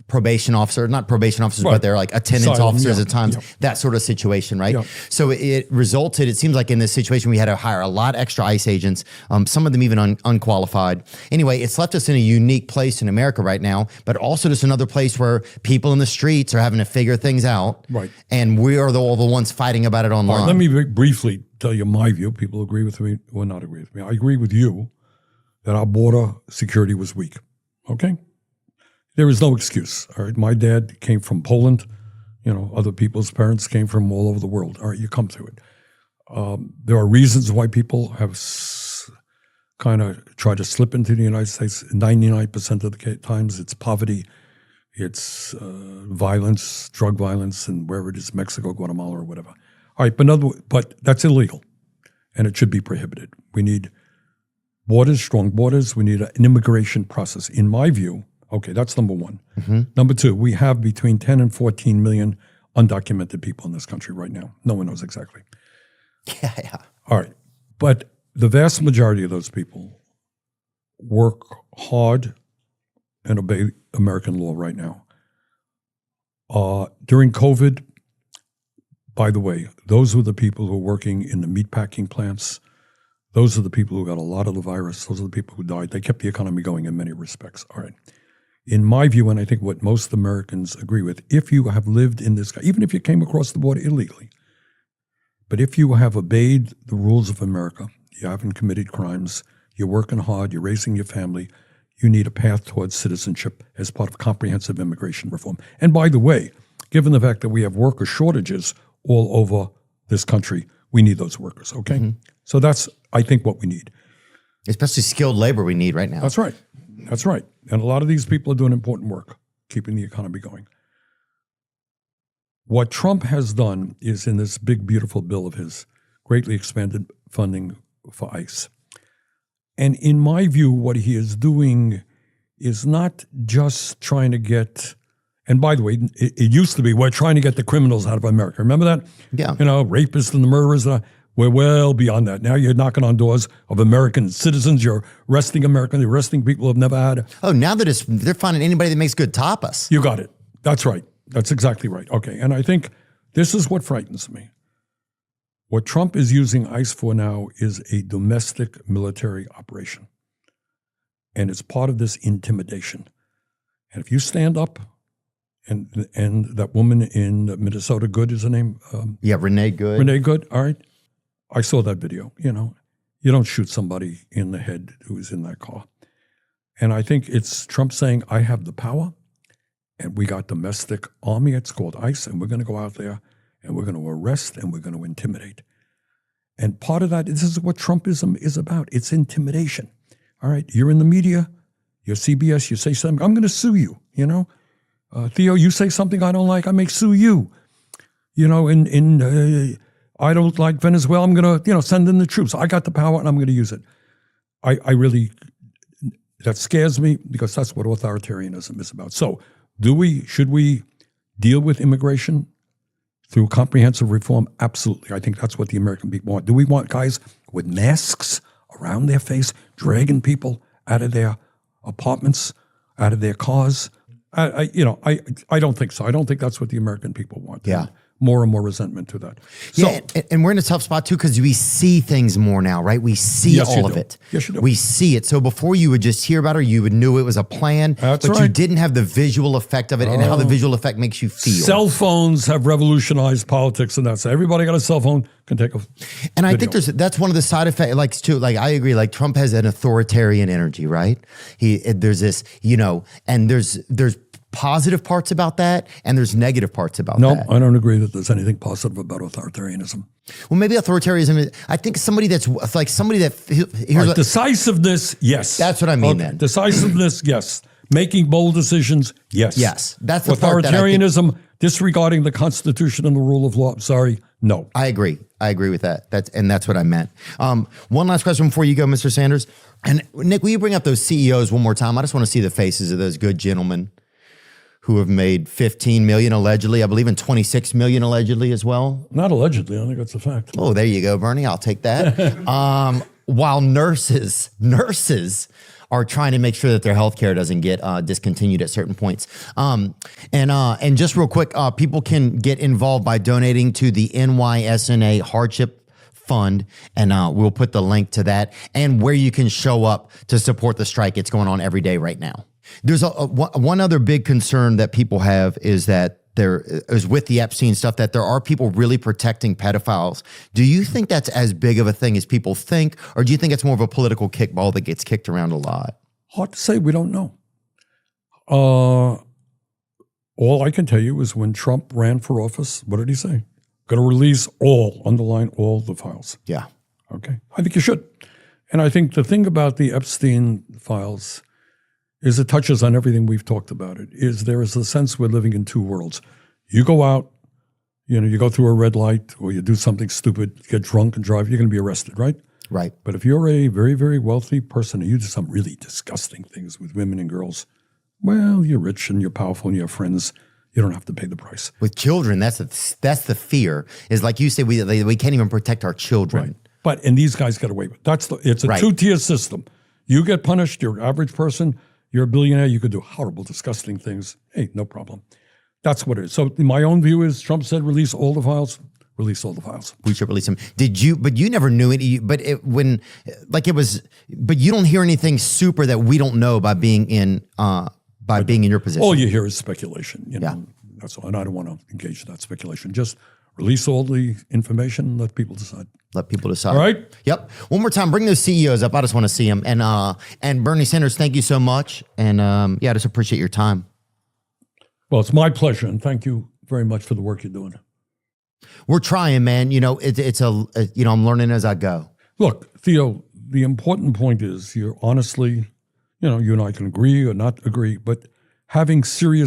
probation officer, not probation officers, but they're like attendance Asylum, officers at times, that sort of situation, right? So it resulted, it seems like in this situation, we had to hire a lot extra ICE agents, some of them even unqualified. Anyway, it's left us in a unique place in America right now, but also just another place where people in the streets are having to figure things out. Right. And we are all the ones fighting about it online. All right, let me briefly tell you my view. People agree with me or not agree with me. I agree with you that our border security was weak, okay? There is no excuse, all right? My dad came from Poland. You know, other people's parents came from all over the world. All right, you come through it. There are reasons why people have kind of tried to slip into the United States. 99% of the times it's poverty, it's violence, drug violence, and wherever it is, Mexico, Guatemala, or whatever. All right, but that's illegal, and it should be prohibited. We need borders, strong borders. We need an immigration process. In my view, okay, that's number one. Number two, we have between 10 and 14 million undocumented people in this country right now. No one knows exactly. Yeah. All right. But the vast majority of those people work hard and obey American law right now. During COVID, by the way, those were the people who were working in the meatpacking plants. Those are the people who got a lot of the virus. Those are the people who died. They kept the economy going in many respects. All right. In my view, and I think what most Americans agree with, if you have lived in this, even if you came across the border illegally, but if you have obeyed the rules of America, you haven't committed crimes, you're working hard, you're raising your family, you need a path towards citizenship as part of comprehensive immigration reform. And by the way, given the fact that we have worker shortages all over this country, we need those workers, okay? So that's, I think, what we need. Especially skilled labor we need right now. That's right. That's right. And a lot of these people are doing important work, keeping the economy going. What Trump has done is in this big, beautiful bill of his, greatly expanded funding for ICE. And in my view, what he is doing is not just trying to get, and by the way, it used to be, we're trying to get the criminals out of America. Remember that? Yeah. You know, rapists and the murderers. We're well beyond that. Now you're knocking on doors of American citizens. You're arresting Americans. You're arresting people who have never had. Oh, now they're finding anybody that makes good tapas. You got it. That's right. That's exactly right. Okay. And I think this is what frightens me. What Trump is using ICE for now is a domestic military operation. And it's part of this intimidation. And if you stand up, and that woman in Minnesota, Good is her name? Renee Good. Renee Good, all right. I saw that video. You know, you don't shoot somebody in the head who's in that car. And I think it's Trump saying, I have the power, and we got domestic army, it's called ICE, and we're going to go out there, and we're going to arrest, and we're going to intimidate. And part of that, this is what Trumpism is about. It's intimidation. All right, you're in the media, you're CBS, you say something, I'm going to sue you, you know. Theo, you say something I don't like, I may sue you. You know, I don't like Venezuela, I'm going to, send in the troops. I got the power and I'm going to use it. I really, that scares me because that's what authoritarianism is about. So should we deal with immigration through comprehensive reform? Absolutely. I think that's what the American people want. Do we want guys with masks around their face, dragging people out of their apartments, out of their cars? I don't think so. I don't think that's what the American people want. Yeah. More and more resentment to that. Yeah, and we're in a tough spot too because we see things more now, right? We see all of it. Yes, you do. We see it. So before you would just hear about it, or you would knew it was a plan, but you didn't have the visual effect of it and how the visual effect makes you feel. Cell phones have revolutionized politics, and that's everybody got a cell phone can take a. And I think that's one of the side effects. Like I agree. Like Trump has an authoritarian energy, right? There's this, and there's positive parts about that, and there's negative parts about that. No, I don't agree that there's anything positive about authoritarianism. Well, maybe authoritarianism, I think somebody that decisiveness, yes. That's what I mean then. Decisiveness, yes. Making bold decisions, yes. Yes. That's the authoritarianism, disregarding the Constitution and the rule of law, sorry, no. I agree with that. That's what I meant. One last question before you go, Mr. Sanders. And Nick, will you bring up those CEOs one more time? I just want to see the faces of those good gentlemen who have made $15 million allegedly, I believe, and $26 million allegedly as well. Not allegedly, I think that's a fact. Oh, there you go, Bernie. I'll take that. While nurses are trying to make sure that their health care doesn't get discontinued at certain points. And just real quick, people can get involved by donating to the NYSNA Hardship Fund, and we'll put the link to that and where you can show up to support the strike. It's going on every day right now. There's one other big concern that people have is that there is with the Epstein stuff, that there are people really protecting pedophiles. Do you think that's as big of a thing as people think, or do you think it's more of a political kickball that gets kicked around a lot? Hard to say. We don't know. All I can tell you is when Trump ran for office, what did he say? Going to release all, underline all the files. Yeah. Okay. I think you should. And I think the thing about the Epstein files is it touches on everything we've talked about. It is there is a sense we're living in two worlds. You go out, you go through a red light or you do something stupid, get drunk and drive, you're going to be arrested, right? Right. But if you're a very, very wealthy person and you do some really disgusting things with women and girls, well, you're rich and you're powerful and you have friends. You don't have to pay the price. With children, that's the fear. Is like you say, we can't even protect our children. Right. But these guys get away with it. It's a two-tier system. You get punished. You're an average person. You're a billionaire. You could do horrible, disgusting things. Hey, no problem. That's what it is. So my own view is Trump said release all the files. Release all the files. We should release them. But you never knew it. But you don't hear anything super that we don't know by being in your position. All you hear is speculation. Yeah. That's all. And I don't want to engage in that speculation. Just release all the information and let people decide. Let people decide. All right? Yep. One more time, bring those CEOs up. I just want to see them. And Bernie Sanders, thank you so much. And I just appreciate your time. Well, it's my pleasure. And thank you very much for the work you're doing. We're trying, man. I'm learning as I go. Look, Theo, the important point is you're honestly, you and I can agree or not agree, but having serious